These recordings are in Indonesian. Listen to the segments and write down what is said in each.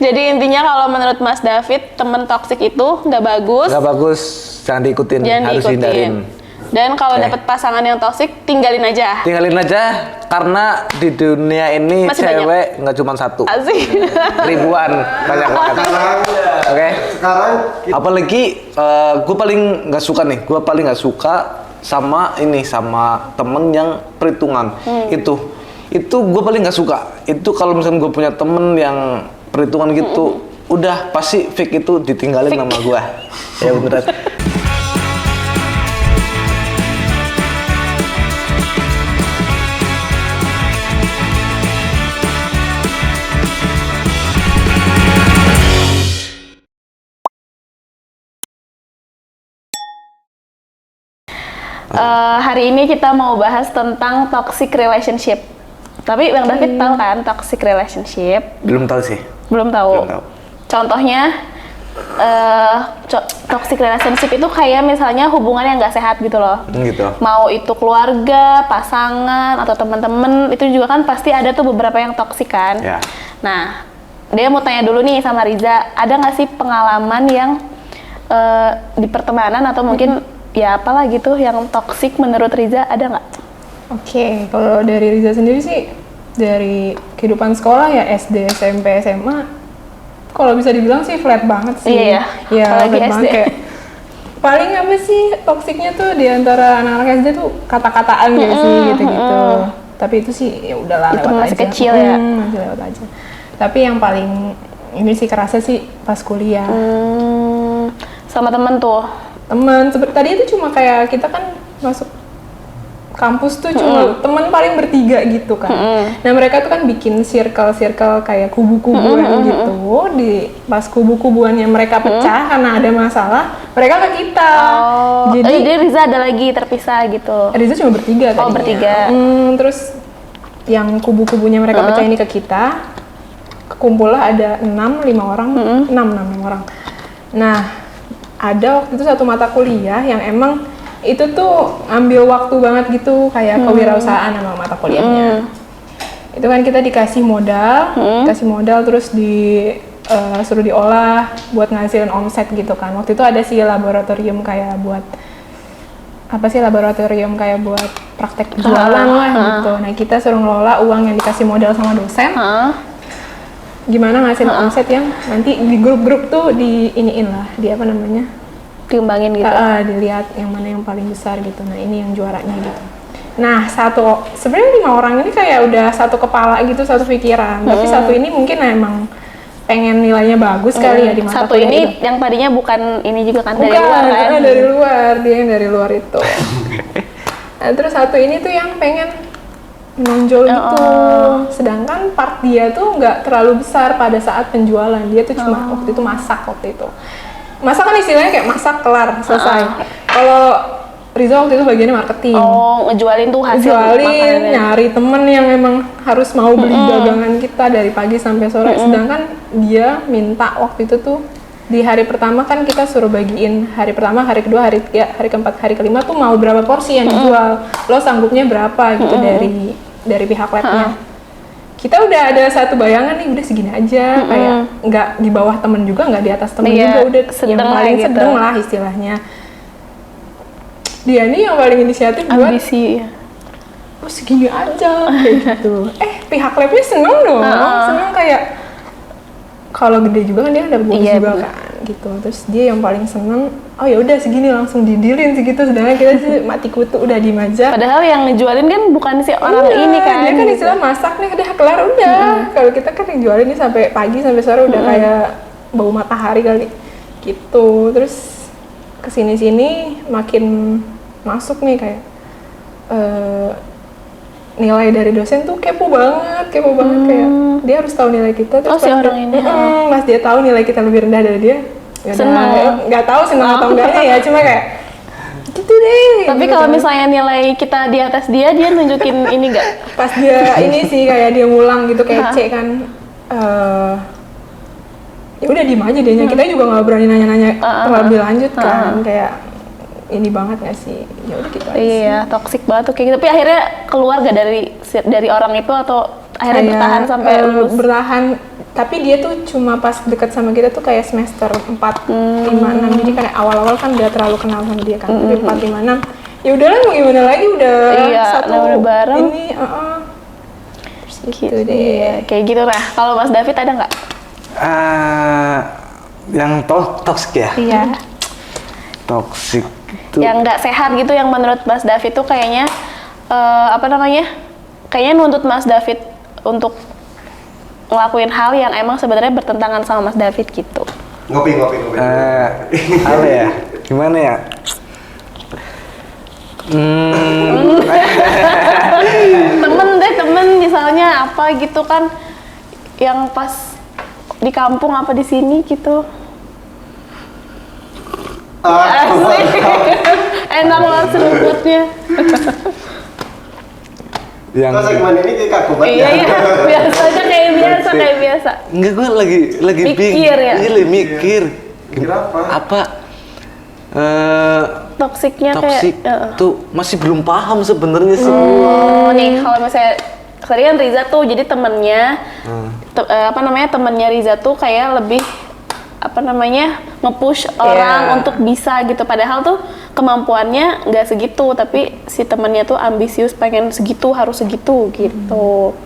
Jadi intinya kalau menurut Mas David, temen toksik itu nggak bagus. Nggak bagus, jangan diikutin, harus hindarin. Dan kalau dapat pasangan yang toksik, tinggalin aja. Tinggalin aja, karena di dunia ini masih cewek nggak cuma satu. Asik. Ribuan, banyak banget. Oke. Sekarang Apalagi gue paling nggak suka nih, gue paling nggak suka sama temen yang perhitungan. Itu gue paling nggak suka. Itu kalau misalnya gue punya temen yang perhitungan gitu, udah pasti fake itu ditinggalin sama gue. Ya beneran. Hari ini kita mau bahas tentang toxic relationship. Tapi Bang David tahu kan toxic relationship? Belum tahu sih. Belum tahu. Belum tahu. Contohnya toxic relationship itu kayak misalnya hubungan yang nggak sehat gitu loh. Gitu. Mau itu keluarga, pasangan, atau teman-teman, itu juga kan pasti ada tuh beberapa yang toksik kan. Ya. Nah, dia mau tanya dulu nih sama Riza, ada nggak sih pengalaman yang di pertemanan atau mungkin ya apalah gitu yang toksik menurut Riza, ada nggak? Oke, kalau dari Riza sendiri sih, dari kehidupan sekolah ya SD, SMP, SMA, kalau bisa dibilang sih flat banget sih. Iya, ya, apalagi flat SD. banget kayak, paling apa sih toksiknya tuh di antara anak-anak SD tuh kata-kataan gitu sih, gitu-gitu. Tapi itu sih ya udahlah, Itu lewat masih aja. kecil ya? Masih lewat aja. Tapi yang paling ini sih kerasa sih pas kuliah. Sama temen tuh. Temen, tadi itu cuma kayak kita kan masuk kampus tuh cuma temen paling bertiga gitu kan. Nah mereka tuh kan bikin circle-circle kayak kubu-kubuan gitu. Di pas kubu-kubuannya mereka pecah karena ada masalah, mereka ke kita. Jadi Riza ada lagi terpisah gitu. Riza cuma bertiga tadinya. Bertiga. Terus yang kubu-kubunya mereka pecah ini ke kita, kumpullah ada 5 orang. Nah, ada waktu itu satu mata kuliah yang emang itu tuh ambil waktu banget gitu, kayak kewirausahaan sama mata kuliahnya. Itu kan kita dikasih modal, terus suruh diolah buat ngasilin omset gitu kan. Waktu itu ada sih laboratorium kayak buat praktek jualan lah gitu. Nah kita suruh ngelola uang yang dikasih modal sama dosen. Gimana ngasilin omset yang nanti di grup-grup tuh Dikembangin gitu. Dilihat yang mana yang paling besar gitu. Nah ini yang juaranya gitu. Nah sebenarnya 5 orang ini kayak udah satu kepala gitu, satu pikiran. Tapi satu ini mungkin emang pengen nilainya bagus kali ya di mata satu kuliah ini gitu. yang tadinya bukan ini juga kan, Bukan, dari luar kan? dari luar, dia yang dari luar itu. Nah, terus satu ini tuh yang pengen menonjol gitu. Sedangkan part dia tuh nggak terlalu besar pada saat penjualan. Dia tuh cuma waktu itu masak waktu itu. Masak kan istilahnya kayak masak kelar selesai. Kalau Riza waktu itu bagiannya marketing. Ngejualin tuh hasil Ngejualin, nyari temen yang emang harus mau beli dagangan kita dari pagi sampai sore. Sedangkan dia minta waktu itu tuh di hari pertama kan kita suruh bagiin hari pertama, hari kedua, hari ketiga, hari keempat, hari kelima tuh mau berapa porsi yang dijual. Lo sanggupnya berapa gitu dari pihak labnya. Kita udah ada satu bayangan nih, udah segini aja, kayak nggak di bawah temen juga, nggak di atas temen juga, udah yang paling gitu. sedang lah istilahnya. Dia nih yang paling inisiatif buat ambisi. Segini aja kayak gitu. Pihak labnya seneng dong, seneng kayak kalau gede juga kan dia dapat bonus juga kan gitu. Terus dia yang paling seneng, oh ya udah segini langsung didilin segitu, sedangkan kita sih mati kutu udah diem aja. Padahal yang ngejualin kan bukan si orang ini kan. Dia kan istilah masak nih udah kelar udah. Kalau kita kan yang jualin nih sampai pagi sampai sore udah kayak bau matahari kali gitu. Terus kesini-sini makin masuk nih kayak nilai dari dosen tuh kepo banget kayak dia harus tahu nilai kita. Terus si orang ini pas dia tahu nilai kita lebih rendah dari dia, senang. Nggak tahu senang atau enggaknya ya, cuma kayak gitu deh. Tapi gitu kalau kan. misalnya nilai kita di atas dia nunjukin ini nggak? Pas dia ini sih kayak dia ngulang gitu kayak C kan, ya udah diem aja deh. Kita juga nggak berani nanya-nanya terlebih lanjut kan, kayak ini banget nggak sih? Ya udah gitu aja. Iya, toksik banget tuh kayak gitu. Tapi akhirnya keluar gak dari orang itu atau akhirnya Kayak, bertahan sampai lulus. bertahan, tapi dia tuh cuma pas deket sama kita tuh kayak semester 4, 5, 6. Jadi kayak awal-awal kan gak terlalu kenal sama dia kan. Tapi 4, 5, 6 ya udahlah, mau gimana lagi, udah Iya, satu udah bareng. ini terus gitu deh. Iya, kayak gitu. Nah, kalau Mas David ada nggak? Yang toxic ya? Iya. Toxic itu. Yang nggak sehat gitu, yang menurut Mas David tuh kayaknya apa namanya? Kayaknya nuntut Mas David untuk ngelakuin hal yang emang sebenarnya bertentangan sama Mas David gitu. Ngopi. Apa ya? Gimana ya? Temen misalnya apa gitu kan, yang pas di kampung apa di sini gitu. Asik. Enak banget seruputnya. Yang Kok segmen ini kayak kaku banget Iya, ya? biasa aja kayak biasa. enggak, gue lagi Mikir ya? Iya, lagi mikir. Mikir apa? Apa? Toksiknya Toxic kayak tuh masih belum paham sebenarnya sih. oh nih kalau misalnya tadi kan Riza tuh jadi temennya apa namanya, temennya Riza tuh kayak lebih apa namanya, nge-push orang untuk bisa gitu, padahal tuh kemampuannya nggak segitu, tapi si temennya tuh ambisius, pengen segitu, harus segitu gitu.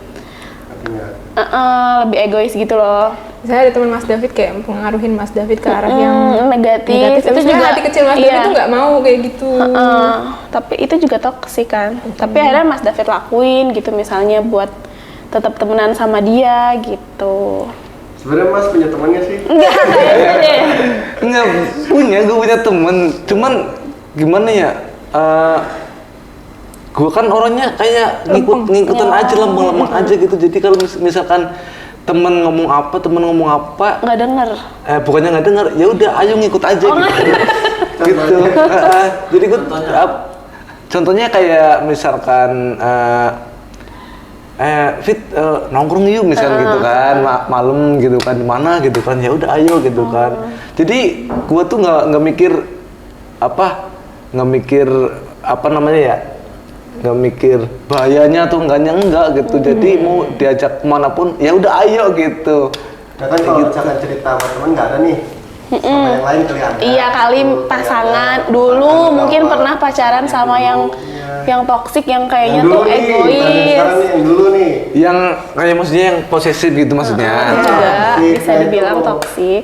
Lebih egois gitu loh. Misalnya ada teman Mas David kayak pengaruhin Mas David ke arah yang negatif. Itu juga hati kecil Mas David tuh nggak mau kayak gitu. Tapi itu juga toksik kan. Tapi akhirnya Mas David lakuin gitu, misalnya buat tetap temenan sama dia gitu. Sebenarnya Mas punya temannya sih. Enggak, kayaknya deh. Enggak punya, gue punya temen. Cuman gimana ya? Gue kan orangnya kayak ngikutin aja, lempeng-lempeng aja gitu. Jadi kalau misalkan temen ngomong apa Nggak denger. bukannya nggak dengar, ya udah ayo ngikut aja gitu. Gitu. Jadi gue contohnya kayak misalkan Fit nongkrong yuk misalnya gitu kan, malam gitu kan, di mana gitu kan, ya udah ayo gitu kan. Jadi gue tuh nggak mikir apa namanya ya, nggak mikir bahayanya tuh enggak gitu. Jadi mau diajak kemanapun ya udah ayo gitu. Nah kan kalau misalkan cerita sama temen nggak ada nih, sama yang lain kali ada. Iya kali pasangan dulu mungkin pernah pacaran sama yang toksik, yang kayaknya Yang dulu tuh nih, bukan yang egois. sekarang nih, yang dulu nih. Yang kayak maksudnya yang posesif gitu maksudnya. Juga Toksik, bisa nah dibilang itu. toksik.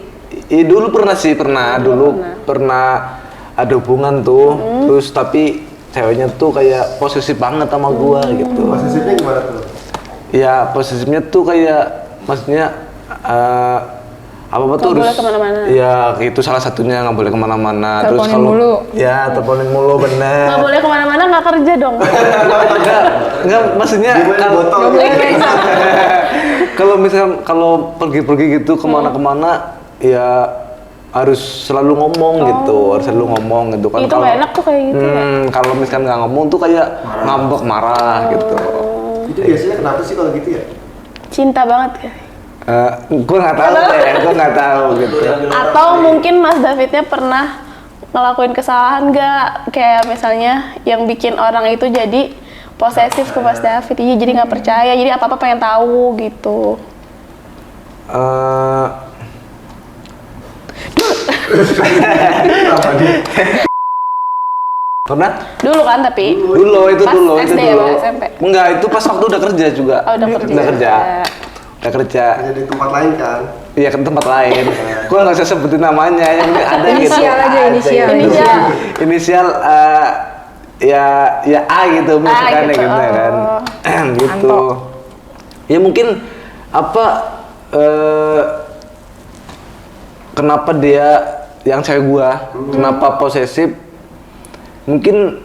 Dulu pernah ada hubungan tuh, terus tapi ceweknya tuh kayak posesif banget sama gua gitu. Posesifnya gimana tuh? Ya posesifnya tuh kayak maksudnya apa tuh Nggak boleh kemana-mana. Ya itu salah satunya, nggak boleh kemana-mana. Terus Teleponin kalau mulu. ya teleponin mulu Nggak bener. boleh kemana-mana, nggak kerja dong. Nggak maksudnya Gimana kalau botol? kalau pergi-pergi gitu kemana-kemana ya harus selalu ngomong gitu, harus selalu ngomong gitu kan. Itu nggak enak tuh kayak gitu ya. Kalau misalkan nggak ngomong tuh kayak ngambek, marah gitu. Itu biasanya kenapa sih kalau gitu ya? Cinta banget kan. Gue nggak tahu gitu. Atau mungkin Mas Davidnya pernah ngelakuin kesalahan nggak, kayak misalnya yang bikin orang itu jadi posesif ke Mas David, iya jadi nggak percaya, jadi apa-apa pengen tahu gitu. Pernah? Dulu kan tapi Itu Pas dulu. SD ya, Pak, SMP? Enggak, itu pas waktu udah kerja juga. Oh, udah kerja. Udah kerja. Hanya di tempat lain kan? Iya, ke tempat lain. Gua nggak usah sebutin namanya, yang penting ada gitu. Inisial aja, inisial. Inisial. Inisial ya A gitu misalkan gitu. gitu kan. Gitu. Anto. Ya mungkin kenapa dia yang cewek gua, kenapa posesif? Mungkin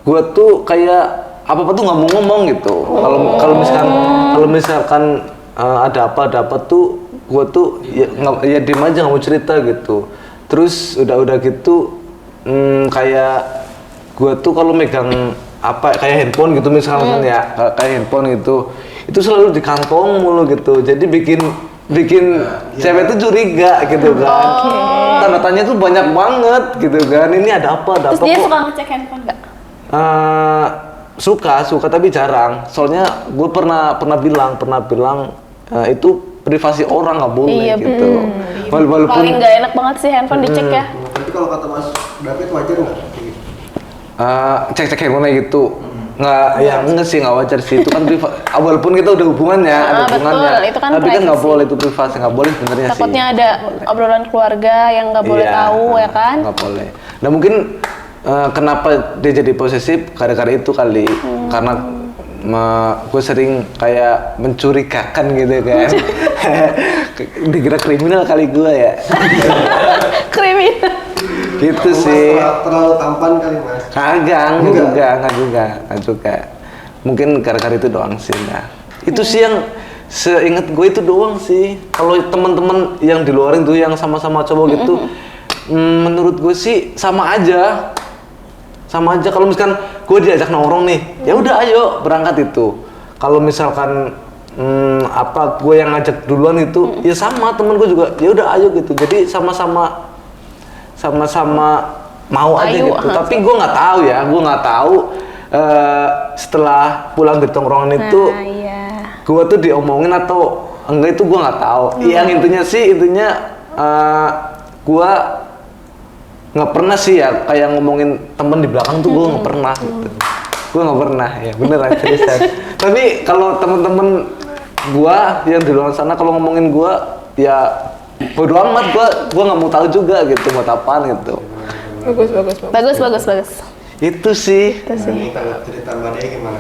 gua tuh kayak apa tuh nggak mau ngomong gitu. Kalau misalkan ada apa tuh gua tuh ya diem aja, nggak mau cerita gitu. Terus udah gitu kayak gua tuh kalau megang kayak handphone gitu misalkan ya, kayak handphone gitu, itu selalu di kantong mulu gitu. Jadi bikin cewek tuh curiga gitu kan. Tanda tanya tuh banyak banget gitu kan. Ini ada apa Terus dia kok? suka ngecek handphone nggak? suka tapi jarang. Soalnya gue pernah bilang itu privasi orang nggak boleh Iya, gitu. Walaupun Paling nggak enak banget sih handphone dicek ya. Tapi kalau kata Mas David wajar nggak? cek handphone gitu. Enggak sih, nggak wajar sih, itu kan walaupun kita udah hubungannya, ada hubungannya, betul, itu kan tapi kan nggak privacy. boleh, itu privasi, nggak boleh sebenarnya sih. Takutnya ada obrolan keluarga yang nggak boleh Iya, tahu ya kan. nggak boleh. Nah mungkin kenapa dia jadi posesif gara-gara itu kali, karena gue sering kayak mencurigakan gitu kan. Dikira kriminal kali gue ya. Kriminal. Gitu Mas sih. terlalu tampan kali Mas. Kagak, enggak juga. Mungkin gara-gara itu doang sih. Nah, itu sih yang seingat gue itu doang sih. Kalau teman-teman yang di luarin tuh yang sama-sama cowok gitu, menurut gue sih sama aja. Sama aja kalau misalkan gue diajak nongkrong nih, ya udah ayo berangkat itu. Kalau misalkan gue yang ngajak duluan itu, ya sama temen gue juga, ya udah ayo gitu. Jadi sama-sama mau aja Ayo, gitu. Tapi gue nggak tahu setelah pulang dari tongkrongan itu Iya. gue tuh diomongin atau enggak, itu gue nggak tahu. Yang intinya gue nggak pernah sih ya kayak ngomongin temen di belakang tuh gue nggak pernah gitu. Gue nggak pernah ya, beneran seriusan. Tapi kalau temen-temen gue yang di luar sana kalau ngomongin gue ya bodo amat, gue nggak mau tahu juga gitu buat apaan gitu. Bagus. Itu sih. Ini cerita Mbak Dea gimana?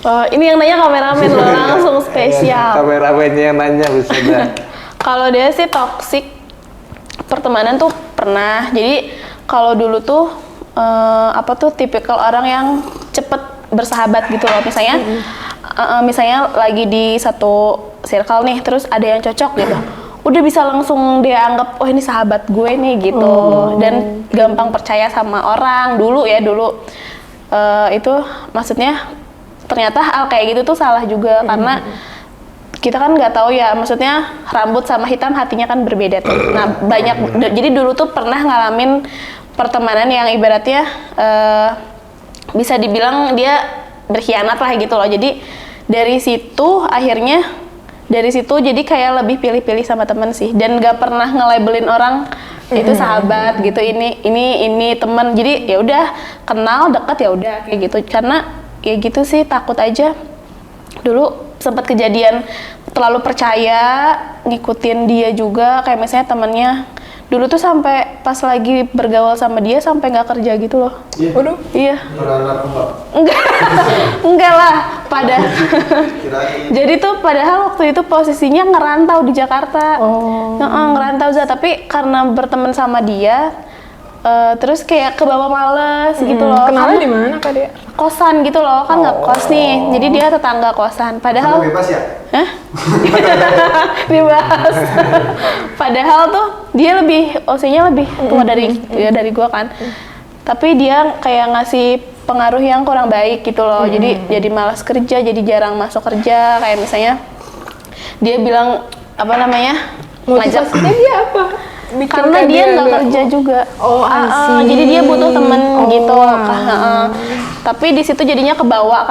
Oh, ini yang nanya kameramen loh, langsung spesial. Kameramennya yang nanya bisa dah. Kalau dia sih toxic pertemanan tuh pernah. Jadi kalau dulu tuh tipikal orang yang cepet bersahabat gitu loh. Misalnya lagi di satu circle nih, terus ada yang cocok gitu. Udah bisa langsung dia anggap, oh ini sahabat gue nih gitu. Dan gampang percaya sama orang dulu. Itu maksudnya ternyata hal kayak gitu tuh salah juga karena kita kan nggak tahu ya, maksudnya rambut sama hitam hatinya kan berbeda tuh. Nah jadi dulu tuh pernah ngalamin pertemanan yang ibaratnya bisa dibilang dia berkhianat lah gitu loh. Jadi dari situ jadi kayak lebih pilih-pilih sama temen sih, dan nggak pernah nge-labelin orang itu sahabat gitu, ini temen. Jadi ya udah kenal deket ya udah kayak gitu, karena ya gitu sih, takut aja. Dulu sempat kejadian terlalu percaya ngikutin dia juga, kayak misalnya temennya dulu tuh sampai pas lagi bergaul sama dia sampai nggak kerja gitu loh. Waduh. Iya. Beranak Mbak. Enggak lah, Kirain. jadi tuh padahal waktu itu posisinya ngerantau di Jakarta. Ngerantau tapi karena berteman sama dia, terus kayak kebawa males gitu loh. Kenalnya Karena di mana Kak Dea? kosan gitu loh, kan nggak kos nih, jadi dia tetangga kosan. Padahal Sama bebas ya? Hah? Dibahas. Padahal tuh dia usianya lebih tua dari gua kan. Tapi dia kayak ngasih pengaruh yang kurang baik gitu loh. Jadi malas kerja, jadi jarang masuk kerja. Kayak misalnya dia bilang Motivasinya dia apa? karena dia nggak kerja juga. Jadi dia butuh temen gitu. Tapi di situ jadinya kebawa,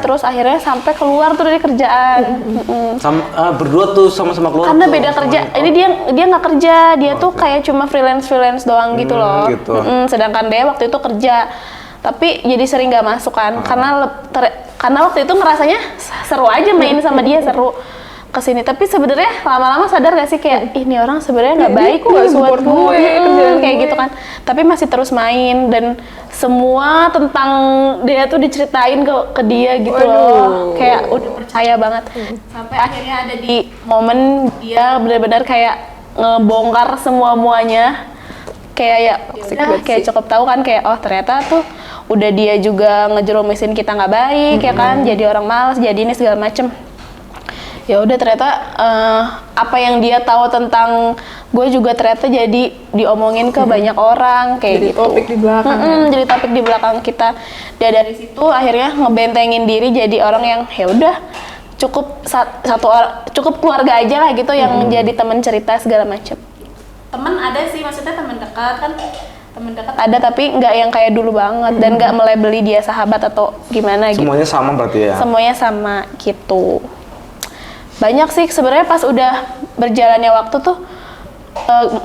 terus akhirnya sampai keluar tuh dari kerjaan. Berdua tuh sama-sama keluar. Karena tuh. beda kerja. Ini dia nggak kerja, dia tuh kayak cuma freelance doang gitu loh. Gitu. Sedangkan dia waktu itu kerja. Tapi jadi sering nggak masuk kan, karena waktu itu ngerasanya seru aja main sama dia, seru kesini. Tapi sebenarnya lama-lama sadar gak sih kayak ini orang sebenarnya nggak baik kok nggak nih buat support gue, kerjaan kayak gue. gitu kan. Tapi masih terus main dan semua tentang dia tuh diceritain ke dia gitu loh. Kayak udah percaya banget. Sampai akhirnya ada di momen dia benar-benar kayak ngebongkar semua-muanya. Kayak ya udah, kayak cukup tahu kan kayak oh ternyata tuh udah dia juga ngejerumisin kita nggak baik ya kan, jadi orang malas, jadi ini segala macem. Ya udah ternyata apa yang dia tahu tentang gue juga ternyata jadi diomongin ke banyak orang kayak Jadi gitu. topik di belakang. Jadi topik di belakang kita. Dan dari situ akhirnya ngebentengin diri jadi orang yang ya udah cukup cukup keluarga aja lah gitu yang jadi teman cerita segala macam. Teman ada sih, maksudnya teman dekat kan. temen dekat ada, tapi nggak yang kayak dulu banget dan nggak melabeli dia sahabat atau gimana gitu. Semuanya sama berarti ya? Semuanya sama gitu. Banyak sih sebenarnya pas udah berjalannya waktu tuh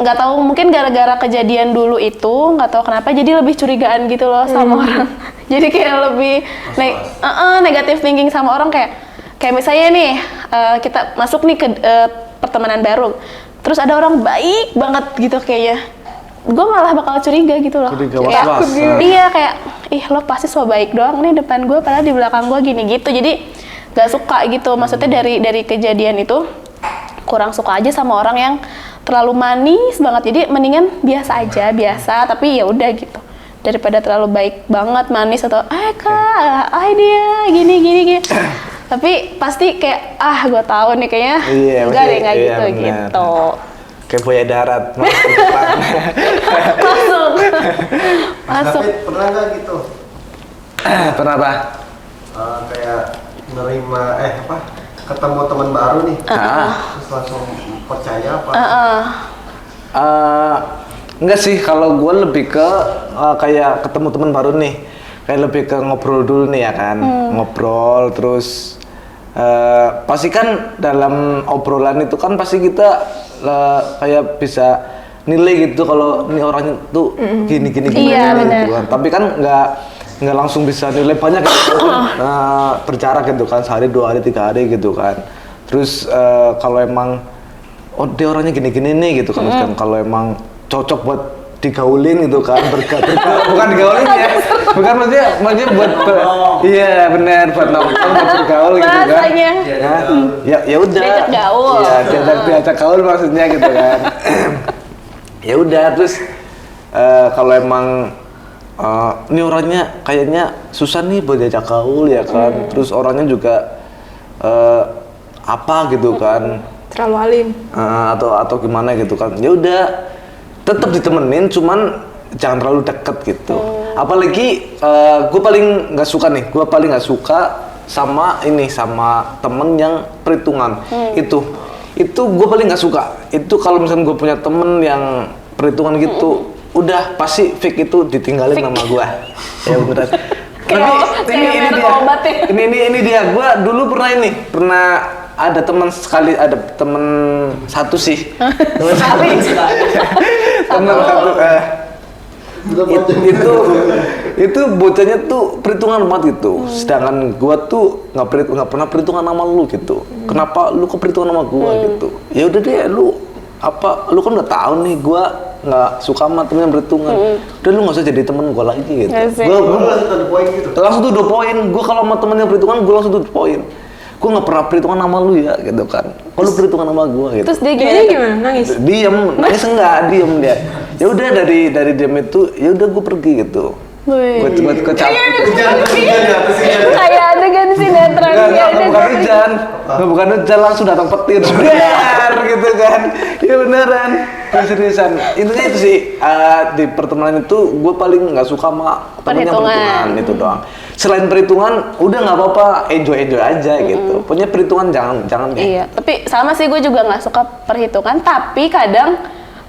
nggak tahu, mungkin gara-gara kejadian dulu itu nggak tahu kenapa jadi lebih curigaan gitu loh sama orang. Jadi kayak lebih negatif thinking sama orang, kayak misalnya nih kita masuk nih ke pertemanan baru, terus ada orang baik banget gitu kayaknya, gue malah bakal curiga gitu loh. Curiga, Kayak, was-was. iya kayak ih lo pasti so baik doang nih depan gue, padahal di belakang gue gini gitu. Jadi nggak suka gitu, maksudnya dari kejadian itu kurang suka aja sama orang yang terlalu manis banget. Jadi mendingan biasa aja, biasa tapi ya udah gitu, daripada terlalu baik banget manis atau kak dia gini tapi pasti kayak gue tahu nih kayaknya enggak deh, nggak gitu gitu. Kayak buaya darat masuk. Tapi pernah nggak gitu? Pernah apa? Kayak nerima ketemu teman baru nih, terus langsung percaya apa? Enggak sih, kalau gue lebih ke kayak ketemu teman baru nih, kayak lebih ke ngobrol dulu nih ya kan, ngobrol terus pasti kan dalam obrolan itu kan pasti kita kayak bisa nilai gitu kalau ini orangnya tuh gini Iya, gitu kan. Tapi kan nggak langsung bisa nilai banyak gitu, berjarak gitu kan, sehari 2 hari 3 hari gitu kan. Terus kalau emang dia orangnya gini nih gitu kan, kalau emang cocok buat digaulin gitu kan, bukan digaulin ya, bukan maksudnya buat iya benar, buat nongkrong, buat bergaul gitu kan. Bahasanya. Ya udah. Diajak gaul. Iya, diajak gaul maksudnya gitu kan. Ya udah, terus kalau emang ini orangnya kayaknya susah nih buat diajak gaul ya kan, terus orangnya juga apa gitu kan, Terlalu alim. atau gimana gitu kan, ya udah tetap ditemenin, cuman jangan terlalu deket gitu. Apalagi gue paling nggak suka sama temen yang perhitungan. Itu gue paling nggak suka. Itu kalau misalnya gue punya temen yang perhitungan gitu, udah pasti fake itu ditinggalin sama gue. Ya beneran. Ini dia. Gue dulu pernah ada teman satu sih. Teman satu. Itu bocahnya tuh perhitungan banget gitu. Sedangkan gua tuh nggak pernah perhitungan sama lu gitu. Kenapa lu keperhitungan sama gua gitu? Ya udah deh, lu kan nggak tahu nih gua nggak suka sama temen yang perhitungan. Udah lu nggak usah jadi temen gua lagi gitu. Gua langsung to the point gitu. langsung tuh 2 poin. Gua kalau sama temen yang perhitungan gua langsung tuh 2 poin. Gue nggak pernah perhitungan sama lu ya gitu kan. Kalau perhitungan sama gue gitu. Terus dia Dia gimana? Nangis? Nangis enggak, diem dia. Ya udah dari diem itu, ya udah gue pergi gitu. Gue capek. Kayak adegan sinetron ya udah Bukan hujan. Bukan hujan, langsung datang petir. Bener gitu kan. Ya beneran. Seriusan. Intinya itu sih, di pertemanan itu gue paling nggak suka sama temen yang perhitungan itu doang. Selain perhitungan, udah nggak apa-apa, enjoy aja gitu. Punya perhitungan jangan deh. Iya, tapi sama sih gue juga nggak suka perhitungan, tapi kadang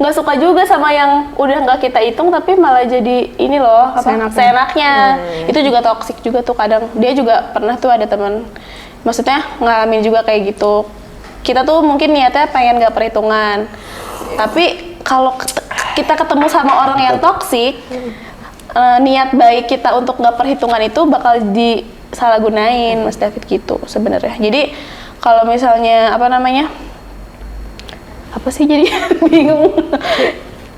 nggak suka juga sama yang udah nggak kita hitung tapi malah jadi ini loh seenaknya. Itu juga toksik juga tuh kadang. Dia juga pernah tuh ada teman, maksudnya ngalamin juga kayak gitu. Kita tuh mungkin niatnya pengen nggak perhitungan, tapi kalau kita ketemu sama orang yang toksik, niat baik kita untuk nggak perhitungan itu bakal disalahgunain, Mas David gitu sebenarnya. Jadi kalau misalnya apa sih jadi bingung.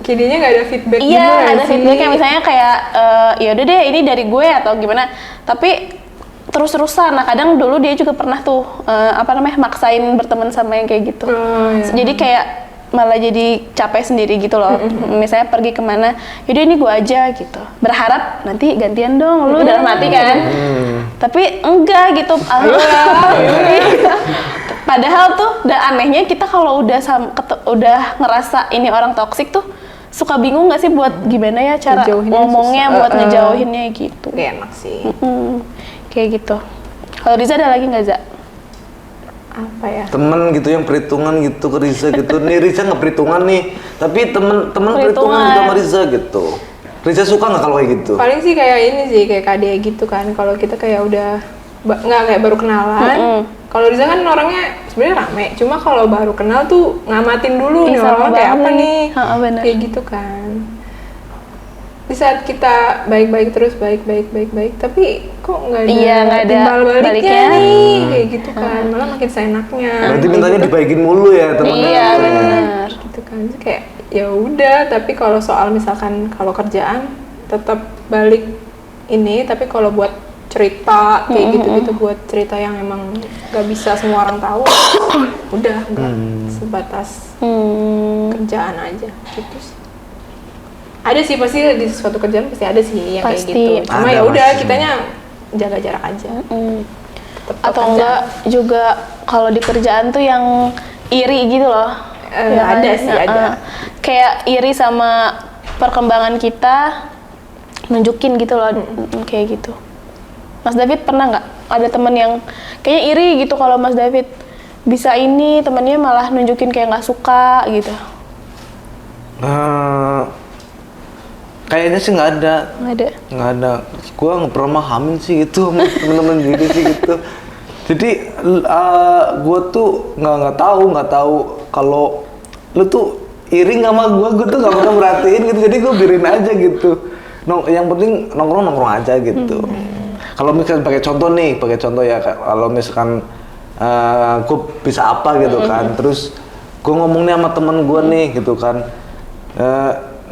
Jadinya nggak ada feedback. Iya, nggak ada feedbacknya, misalnya kayak ya udah deh ini dari gue atau gimana. Tapi terus-terusan. Nah kadang dulu dia juga pernah tuh maksain berteman sama yang kayak gitu. Jadi kayak malah jadi capek sendiri gitu loh. Misalnya pergi kemana, yaudah ini gue aja gitu. Berharap nanti gantian dong lu dalam hati kan. Tapi enggak gitu. Padahal tuh anehnya kita kalau udah ngerasa ini orang toksik tuh suka bingung nggak sih buat gimana ya cara ngomongnya buat ngejauhinnya gitu. Gak enak sih. Kayak gitu. Kalau Riza ada lagi nggak, Za? Apa ya? Temen gitu yang perhitungan gitu ke Riza gitu. Nih Riza nggak perhitungan nih, tapi temen perhitungan juga sama Riza gitu. Riza suka nggak kalau kayak gitu? Paling sih kayak ini sih, kayak KDA gitu kan. Kalau kita kayak udah nggak kayak baru kenalan. Kalau Riza kan orangnya sebenarnya rame, cuma kalau baru kenal tuh ngamatin dulu nih sama orang kayak apa banget. nih, Bener. kayak gitu kan. Di saat kita baik-baik terus baik, tapi kok nggak ada, Nggak ada timbal baliknya baliknya. nih, kayak gitu kan. Malah makin seenaknya. Berarti mintanya dibaikin mulu ya temennya. Iya benar. Gitu kan. Terus kayak ya udah, tapi kalau soal misalkan kalau kerjaan tetap balik ini, tapi kalau buat cerita kayak gitu-gitu, buat cerita yang emang gak bisa semua orang tahu, udah nggak sebatas kerjaan aja gitu sih. Ada sih pasti di suatu kerjaan pasti ada sih yang Pasti. kayak gitu. Cuma Ada ya udah pasti. kitanya jaga jarak aja. Tetep Atau kerjaan. enggak juga kalau di kerjaan tuh yang iri gitu loh. Ya ada kan? sih, ada. Kayak iri sama perkembangan kita, nunjukin gitu loh, kayak gitu. Mas David pernah nggak ada teman yang kayaknya iri gitu kalau Mas David bisa ini, temannya malah nunjukin kayak nggak suka gitu? Kayaknya sih nggak ada. Nggak ada. Gua nggak pernah memahamin sih gitu sama temen-temen gitu sih gitu. Jadi gua tuh nggak tahu kalau lu tuh iri nggak sama gua tuh nggak pernah merhatiin gitu. Jadi gua biarin aja gitu. Yang penting nongkrong aja gitu. Kalau misalkan pakai contoh ya, kalau misalkan gua bisa apa gitu kan, terus gua ngomong nih sama temen gua nih gitu kan.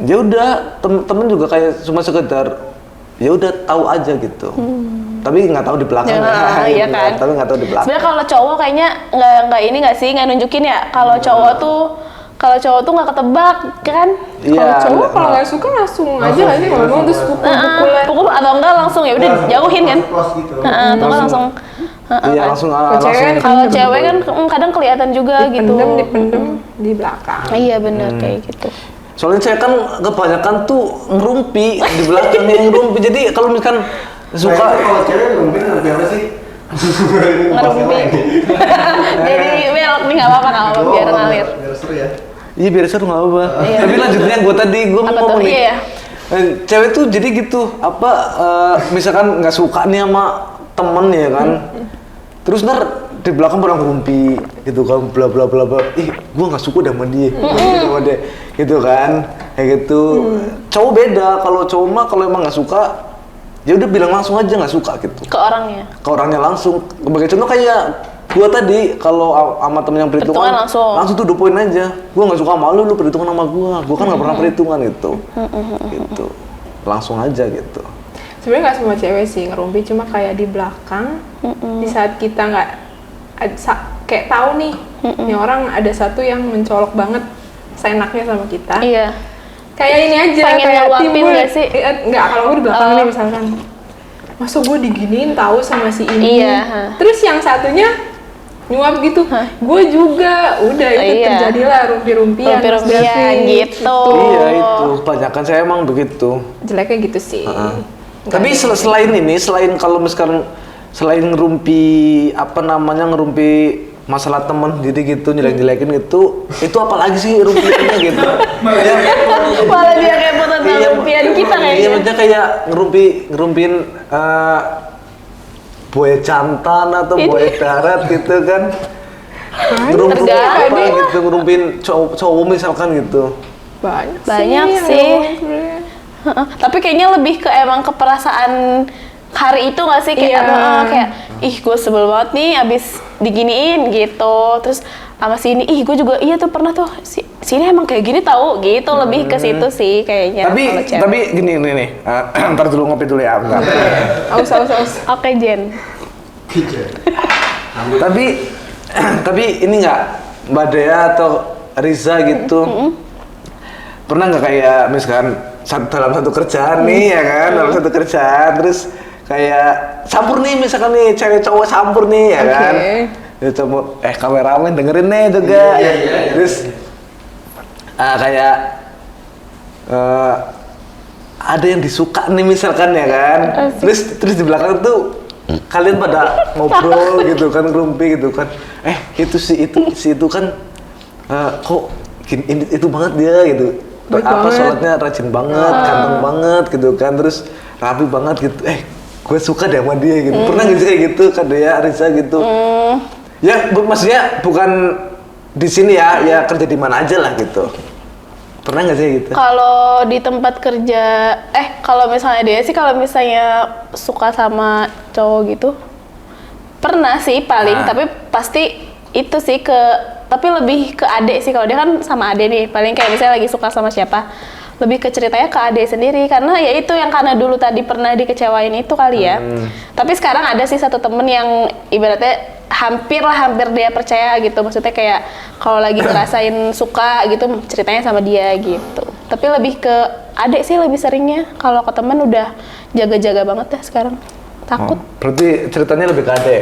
Ya udah temen juga kayak cuma sekedar ya udah tahu aja gitu, tapi nggak tahu di belakang Iya kan. tapi nggak tahu di belakang. Sebenarnya kalau cowok kayaknya nggak nunjukin ya. Kalau cowok tuh nggak ketebak kan. Iya, Kalau cowok kalau nggak suka langsung aja ngomong terus pukul-pukulan. Pukul atau enggak langsung ya udah jauhin kan. Close gitu. Atau enggak langsung. Iya langsung cewek Kalau cewek kan kadang kelihatan juga gitu. Dipendem di belakang. Iya benar kayak gitu. Soalnya saya kan kebanyakan tuh ngerumpi di belakang yang ngerumpi, jadi kalau misalkan Nah, suka itu kalau cewek lebih apa sih? Ngerumpi. Jadi belok nih nggak apa-apa biar ngalir. Biar seru ya. iya biar seru nggak apa-apa. Iya. Tapi lanjutnya gue mau Apa tuh? ngomong nih. Iya. Cewek tuh jadi gitu misalkan nggak suka nih sama temen ya kan, terus ntar di belakang orang ngerumpi gitu kan, bla bla bla bla. Gue nggak suka sama dia, gitu kan, kayak gitu. Cowok beda, kalau cowok mah kalau emang nggak suka, ya udah bilang langsung aja nggak suka gitu. Ke orangnya. Ke orangnya langsung. Sebagai contoh kayak gue tadi, kalau sama temen yang perhitungan, langsung tuh poin aja. Gue nggak suka sama lu perhitungan sama gue kan nggak pernah perhitungan gitu, gitu. Langsung aja gitu. Sebenarnya nggak semua cewek sih ngerumpi, cuma kayak di belakang. Di saat kita nggak kayak tahu nih, nih orang ada satu yang mencolok banget seenaknya sama kita. Iya. Kayak ini aja, Pengen kayak ngeluapin timbul. nggak sih? Nggak, kalau gue di belakang nih misalkan, masa gue diginiin tahu sama si ini. Iya. Terus yang satunya nyuap gitu, gue juga, udah itu Iya. terjadilah rumpi-rumpian. Mas Rumpi-rumpian David. gitu. Iya itu, kebanyakan saya emang begitu. Jeleknya gitu sih. Nggak Tapi ada. selain kalau misalkan selain ngerumpi ngerumpi masalah temen gitu jelek-jelekin gitu, itu apalagi sih rumpiannya gitu. Malah dia kayak tentang rumpian kita Iya, kayaknya. maksudnya kayak ngerumpin buaya jantan atau buaya darat gitu kan. Ngerumpin apa tergantung gitu, ngerumpin cowok misalkan gitu. Banyak Sih. yang sebenarnya. Heeh. Tapi kayaknya lebih ke emang keperasaan hari itu nggak sih kayak Iya. kayak ih gue sebel banget nih abis diginiin gitu, terus sama sini ih gue juga iya tuh pernah tuh sini emang kayak gini tahu gitu, lebih ke situ sih kayaknya. kalau cewek. Tapi gini nih, ntar dulu ngopi dulu ya, bentar. Aus. Oke Jen. tapi ini nggak Mbak Dea atau Riza gitu, pernah nggak kayak misalkan dalam satu kerjaan nih ya kan, dalam satu kerjaan terus kayak campur nih misalkan nih cewek cowok campur nih ya kan, ya campur kameramen dengerin nih juga, terus kayak ada yang disuka nih misalkan ya kan, terus di belakang tuh kalian pada ngobrol gitu kan, ngerumpi gitu kan, itu si itu kan kok gini, itu banget dia gitu, Baik apa banget. sholatnya rajin banget, ganteng banget gitu kan, terus rapi banget gitu. Gue suka deh sama dia gitu. Pernah nggak sih kayak gitu, Kak Dea, Riza gitu? Ya, maksudnya bukan di sini ya kerja di mana aja lah gitu. Pernah nggak sih gitu? Kalau di tempat kerja, kalau misalnya dia sih kalau misalnya suka sama cowok gitu, pernah sih paling, tapi pasti itu sih tapi lebih ke adek sih. Kalau dia kan sama adek nih, paling kayak misalnya lagi suka sama siapa, lebih ke ceritanya ke adek sendiri, karena ya itu yang karena dulu tadi pernah dikecewain itu kali ya. Tapi sekarang ada sih satu temen yang ibaratnya hampir dia percaya gitu, maksudnya kayak kalau lagi ngerasain suka gitu ceritanya sama dia gitu. Tapi lebih ke adek sih lebih seringnya, kalau ke temen udah jaga-jaga banget ya sekarang, takut. Berarti ceritanya lebih ke adek.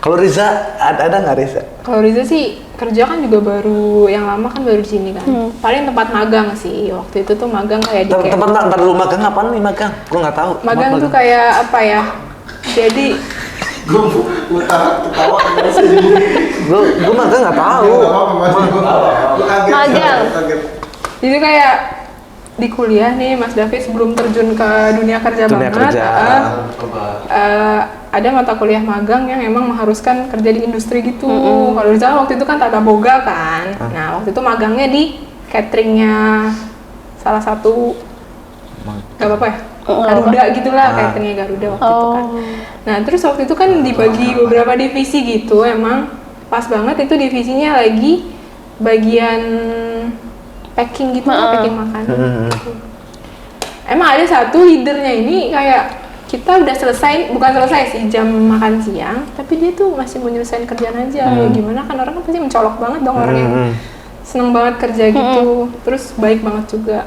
Kalau Riza ada nggak Riza? Kalau Riza sih kerja kan juga baru, yang lama kan baru di sini kan. Paling tempat magang sih. Waktu itu tuh magang kayak di Tempat dulu magang apaan nih magang? Gue nggak tahu. magang tuh kayak apa ya? Jadi Gue ketawa gue magang nggak tahu. Magang. itu kayak di kuliah nih Mas David sebelum terjun ke dunia kerja Dunia banget. kerja. Ada mata kuliah magang yang emang mengharuskan kerja di industri gitu. Kalau misalnya waktu itu kan tata boga kan. Nah waktu itu magangnya di cateringnya salah satu, nggak apa-apa ya, Garuda gitulah, cateringnya Garuda waktu itu kan. Nah terus waktu itu kan dibagi beberapa divisi gitu, emang pas banget itu divisinya lagi bagian packing gitu, packing makanan. Gitu. Emang ada satu leadernya ini kayak kita udah selesai, bukan selesai sih jam makan siang, tapi dia tuh masih mau nyelesain kerjaan aja. Ya gimana kan orang kan pasti mencolok banget dong orang yang seneng banget kerja gitu, terus baik banget juga.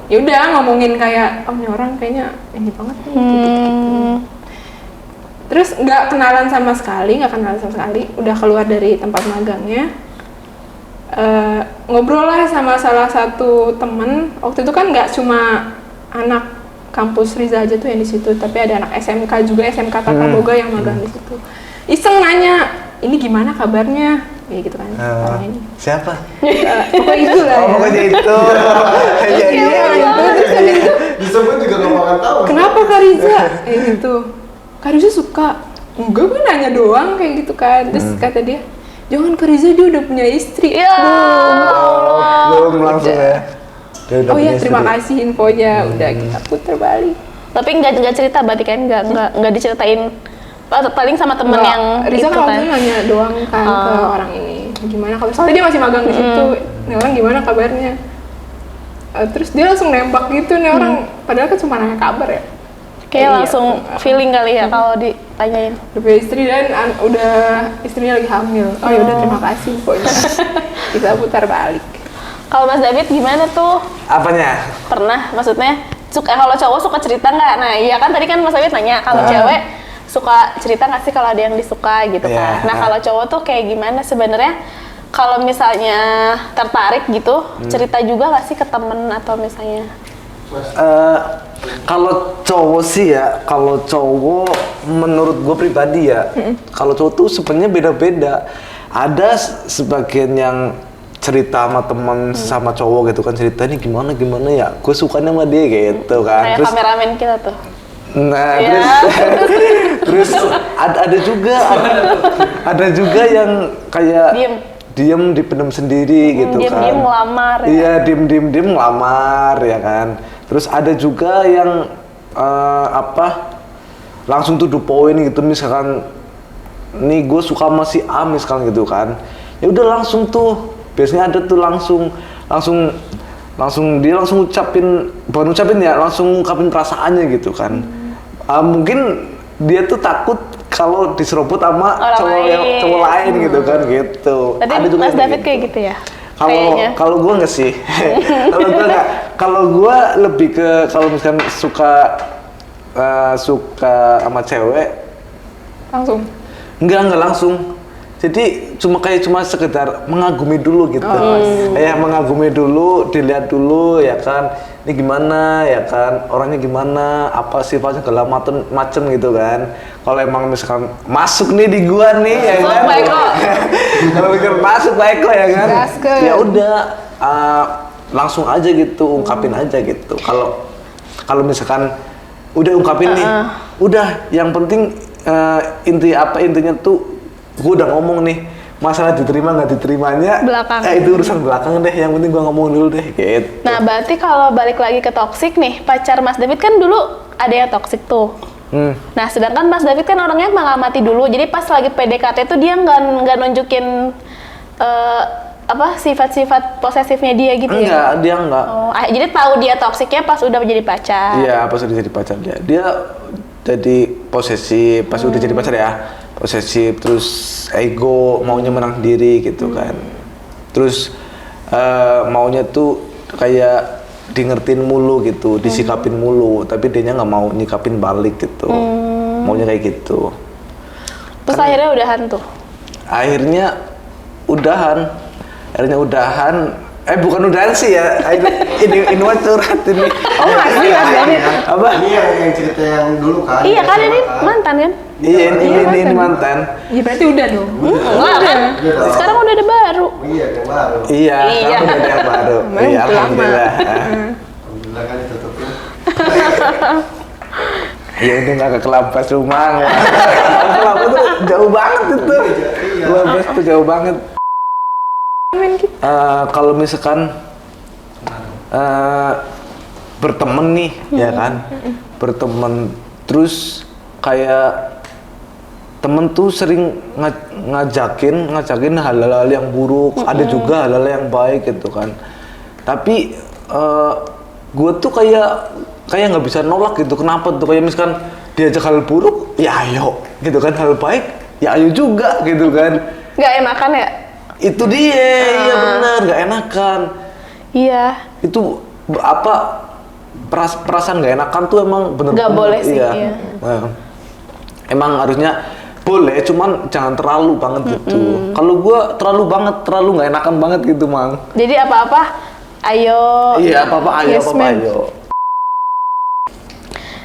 Ya udah ngomongin kayak, oh ini orang kayaknya ini banget nih, gitu. Terus nggak kenalan sama sekali, udah keluar dari tempat magangnya. Ngobrol lah sama salah satu temen. Waktu itu kan nggak cuma anak kampus Riza aja tuh yang di situ, tapi ada anak SMK juga, SMK Tata Boga yang magang di situ. Iseng nanya, ini gimana kabarnya? Kayak gitu kan. Ini. Siapa? Pokoknya itu lah. Pokoknya itu. Iya. Terus habis itu, disebut juga gak bakal tahu. kenapa Kak Riza? Kayak gitu. Kak Riza suka? Enggak, gue nanya doang kayak gitu kan. Terus kata dia, jangan Kak Riza, dia udah punya istri. Ya. Belum langsung ya. Dia udah Oh punya iya, terima istri. kasih infonya. Udah kita putar balik. Tapi nggak cerita berarti kan, nggak diceritain. Paling sama temen Nggak, yang Riza itu kan waktu kan. itu nanya doang kan ke orang ini. Gimana kabar? Soalnya dia masih magang di situ. Nih orang gimana kabarnya? Terus dia langsung nembak gitu nih orang. Padahal kan cuma nanya kabar ya. Kayak Iya. langsung feeling kali ya kalau ditanyain. Udah punya istri dan udah istrinya lagi hamil. Oh ya udah, terima kasih pokoknya. Kita putar balik. Kalau Mas David gimana tuh? Apanya? Pernah, maksudnya kalau cowok suka cerita nggak? Nah iya kan tadi kan Mas David nanya kalau cewek suka cerita nggak sih kalau ada yang disuka gitu kan? Nah kalau cowok tuh kayak gimana sebenarnya? Kalau misalnya tertarik gitu, cerita juga nggak sih ke temen atau misalnya? Kalau cowok sih ya, kalau cowok menurut gue pribadi ya, kalau cowok tuh sebenarnya beda-beda. Ada sebagian yang cerita sama teman sama cowok gitu kan, cerita ini gimana ya, gue sukanya sama dia gitu kan. Kayak kameramen kita tuh. Nah, Ya. terus ada juga yang kayak diem dipendam sendiri gitu kan. Diem ngelamar. Iya, diem ngelamar ya kan. Terus ada juga yang langsung to the point gitu, misalkan nih gue suka sama si A misalkan gitu kan. Ya udah langsung tuh. Biasanya ada tuh langsung dia langsung bukan ngucapin ya, langsung ngungkapin perasaannya gitu kan. Mungkin dia tuh takut kalau diserobot sama cowok lain gitu kan gitu. Tadi Ada juga Mas yang David kayak gitu ya? Kalau gue nggak sih. Kalau gue nggak. Kalau gue lebih ke kalau misalkan suka sama cewek. Langsung. Enggak langsung. Jadi cuma sekedar mengagumi dulu gitu. Mengagumi dulu, dilihat dulu ya kan. Ini gimana ya kan, orangnya gimana, apa sifatnya segala macem gitu kan. Kalau emang misalkan masuk nih di gua nih ya kan. Pak Eko. Kalau mikir masuk Pak Eko ya kan. Ya udah langsung aja gitu, ungkapin aja gitu. Kalau misalkan udah ungkapin nih, udah yang penting intinya tuh gue udah ngomong nih, masalah diterima nggak diterimanya Belakang. itu urusan belakang deh, yang penting gue ngomong dulu deh gitu. Nah, berarti kalau balik lagi ke toksik nih, pacar Mas David kan dulu ada yang toksik tuh. Nah, sedangkan Mas David kan orangnya mengamati dulu, jadi pas lagi PDKT tuh dia nggak nunjukin sifat-sifat posesifnya dia gitu ya? Enggak, dia enggak. Oh, jadi tahu dia toksiknya pas udah menjadi pacar. Iya, pas udah jadi pacar dia jadi posesif, pas udah jadi pacar ya, posesif, terus ego, maunya menang sendiri gitu kan. Terus maunya tuh kayak di ngertiin mulu gitu, disikapin mulu, tapi dianya nggak mau nyikapin balik gitu. Maunya kayak gitu. Terus akhirnya udahan tuh? Akhirnya udahan, bukan udahan sih ya, ini mah curhat ini. Oh, masih Mas David? Apa? Ini yang cerita yang dulu kan. Iya kan, SMA ini mantan kan? Iya, ini mantan. Ya berarti udah dong. Enggak kan? Udah. Sekarang udah ada baru. Oh iya, yang baru. Iya, Iya. kamu udah yang baru. Memang Iya, udah lama. alhamdulillah. Alhamdulillah kan ditutupin. Ya itu nggak ke Kelabas rumah. Kelabas tuh jauh banget itu. Iya. Kelabas tuh jauh banget. Kalau misalkan berteman nih, ya kan, berteman terus kayak temen tuh sering ngajakin hal-hal yang buruk, ada juga hal-hal yang baik gitu kan. Tapi gue tuh kayak nggak bisa nolak gitu. Kenapa tuh? Kayak misalkan diajak hal buruk, ya ayo gitu kan. Hal baik, ya ayo juga gitu kan. Nggak enakan ya? Itu dia, iya benar, nggak enakan. Iya. Itu perasaan nggak enakan tuh emang bener-bener. Nggak boleh sih, iya. Nah, emang harusnya boleh, cuman jangan terlalu banget gitu. Kalau gua terlalu nggak enakan banget gitu, Mang. Jadi apa-apa, ayo. Iya, apa-apa ayo, Yes, apa-apa ma'am. ayo.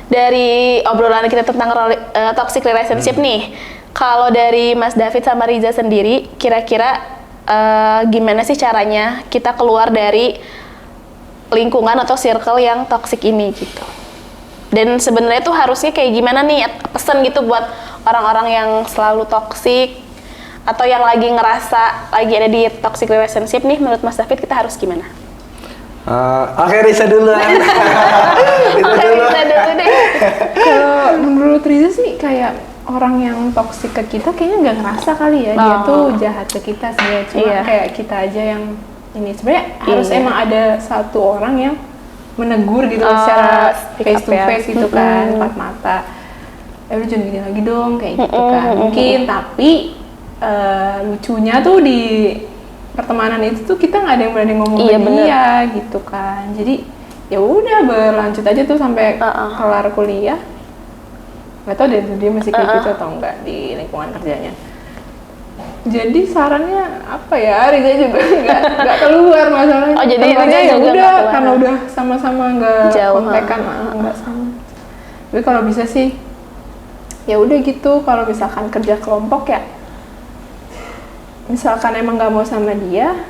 Dari obrolan kita tentang toxic relationship nih, kalau dari Mas David sama Riza sendiri, kira-kira gimana sih caranya kita keluar dari lingkungan atau circle yang toxic ini gitu? Dan sebenarnya tuh harusnya kayak gimana nih, pesan gitu buat orang-orang yang selalu toxic atau yang lagi ngerasa lagi ada di toxic relationship nih, menurut Mas David kita harus gimana? Oke, Risa dulu. Oke, Riza dulu deh. Kalau menurut Riza sih kayak orang yang toksik ke kita kayaknya nggak ngerasa kali ya dia tuh jahat ke kita sebenarnya, cuma Iya. kayak kita aja yang ini sebenarnya harus Iya. emang ada satu orang yang menegur gitu secara speak face up to ya. face gitu kan, empat mata. Udah jangan gini lagi dong kayak gitu kan. Mungkin tapi lucunya tuh di pertemanan itu tuh kita nggak ada yang berani ngomong Iya, ke bener. dia gitu kan. Jadi ya udah berlanjut aja tuh sampai kelar kuliah. Nggak tahu deh dia masih kayak gitu atau enggak di lingkungan kerjanya. Jadi sarannya apa ya, Riza juga nggak keluar masalahnya. Oh, jadi Keluarnya Riza ya juga udah nggak keluar. karena udah sama-sama nggak Jauh, kontekan, nggak sama. Tapi kalau bisa sih ya udah gitu. Kalau misalkan kerja kelompok ya, misalkan emang nggak mau sama dia,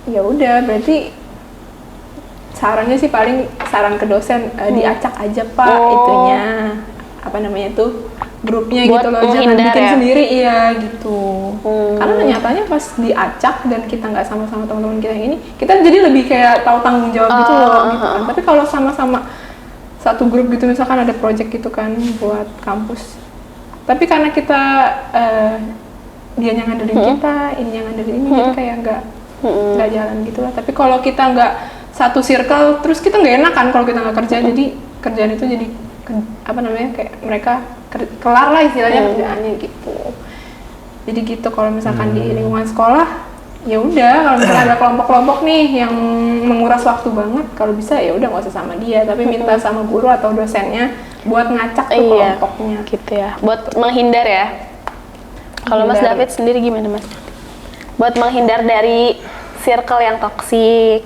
ya udah berarti sarannya sih paling saran ke dosen diacak aja Pak itunya apa namanya tuh grupnya Buat gitu loh, jangan menghindar bikin ya? sendiri iya gitu. Karena nyatanya pas diacak dan kita nggak sama-sama teman-teman kita yang ini, kita jadi lebih kayak tahu tanggung jawab gitu loh gitu kan. Tapi kalau sama-sama satu grup gitu, misalkan ada project gitu kan buat kampus, tapi karena kita dia yang ngandelin kita, ini yang ngandelin ini, jadi kayak nggak jalan gitu lah. Tapi kalau kita nggak satu circle, terus kita nggak enak kan kalau kita nggak kerja, jadi kerjaan itu jadi apa namanya kayak mereka kelar lah istilahnya kerjaannya gitu. Jadi gitu kalau misalkan di lingkungan sekolah, ya udah kalau misalkan ada kelompok-kelompok nih yang menguras waktu banget, kalau bisa ya udah nggak usah sama dia, tapi minta sama guru atau dosennya buat ngacak tuh kelompoknya. Gitu ya, buat menghindar ya. Kalau Mas Menghindar. David sendiri gimana Mas? Buat menghindar dari circle yang toksik.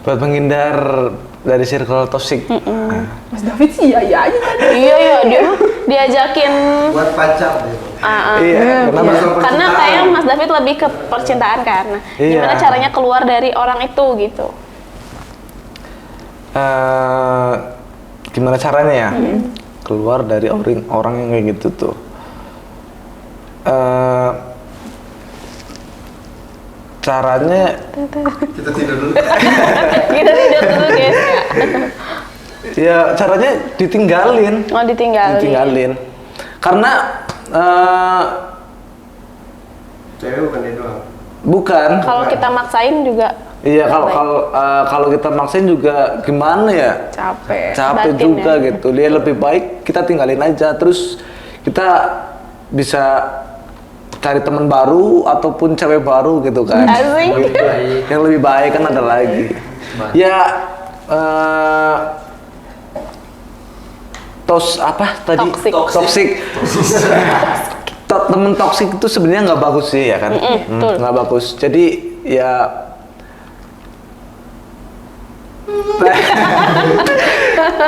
Buat menghindar dari circle toxic. Mas David sih iya aja tadi. Iya, dia diajakin Buat pacar gitu. Iya, kenapa? Karena kayak Mas David lebih ke percintaan kan. Nah, Iya. gimana caranya keluar dari orang itu gitu? Gimana caranya ya? Keluar dari orang yang kayak gitu tuh. Caranya Kita tidur dulu. Kita tidur dulu guys. ya caranya ditinggalin. Mau ditinggalin. Karena Cewek bukan dia doang. bukan. Kalau kita maksain juga Iya, kalau kita maksain juga gimana ya? Capek. Capek Batin juga ya. gitu. Dia lebih baik kita tinggalin aja, terus kita bisa cari teman baru ataupun cewek baru gitu kan. asing. Yang lebih baik kan ada lagi. Ya apa tadi? Toxic. Temen toksik itu sebenarnya nggak bagus sih ya kan? betul. Nggak bagus. Jadi ya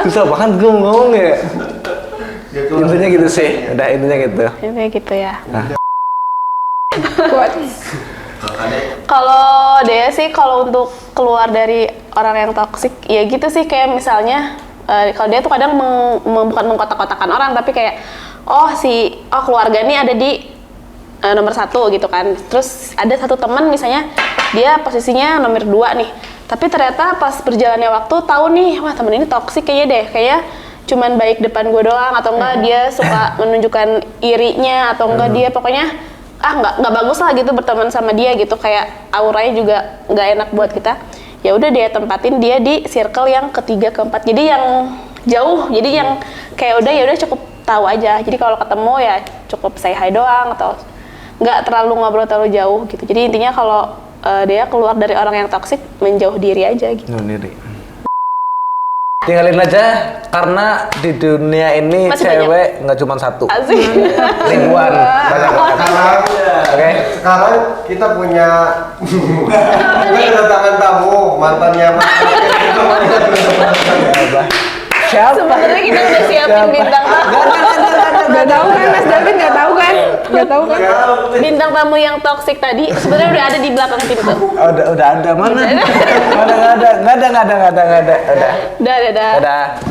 susah banget gue ngomong ya. Intinya gitu sih. Udah intinya gitu. Intinya gitu ya. Kuat. Kalau dia sih kalau untuk keluar dari orang yang toksik ya gitu sih kayak misalnya kalau dia tuh kadang bukan mengkotak-kotakan orang tapi kayak keluarga ini ada di nomor 1 gitu kan. Terus ada satu teman misalnya dia posisinya nomor 2 nih. Tapi ternyata pas berjalannya waktu tahu nih, wah temen ini toksik kayaknya deh, kayak cuman baik depan gue doang atau enggak dia suka menunjukkan irinya atau enggak dia pokoknya nggak bagus lah gitu berteman sama dia gitu, kayak auranya juga nggak enak buat kita. Ya udah dia tempatin dia di circle yang ketiga keempat, jadi yang jauh, jadi yang kayak udah ya udah cukup tahu aja. Jadi kalau ketemu ya cukup say hi doang atau nggak terlalu ngobrol terlalu jauh gitu. Jadi intinya kalau dia keluar dari orang yang toksik, menjauh diri aja gitu. Tinggalin aja karena di dunia ini Masih cewek nggak cuma satu, Asik. ribuan. Banyak banget. Oke. Sekarang kita punya kedatangan tamu mantannya Mas. Siapa? Sebenarnya kita udah siapin bintang tamu. Gak tahu kan Mas David, gak tahu kan? Gak tahu kan? Bintang tamu yang toksik tadi sebenarnya udah ada di belakang pintu. Udah ada mana? Nggak ada. Udah. Udah.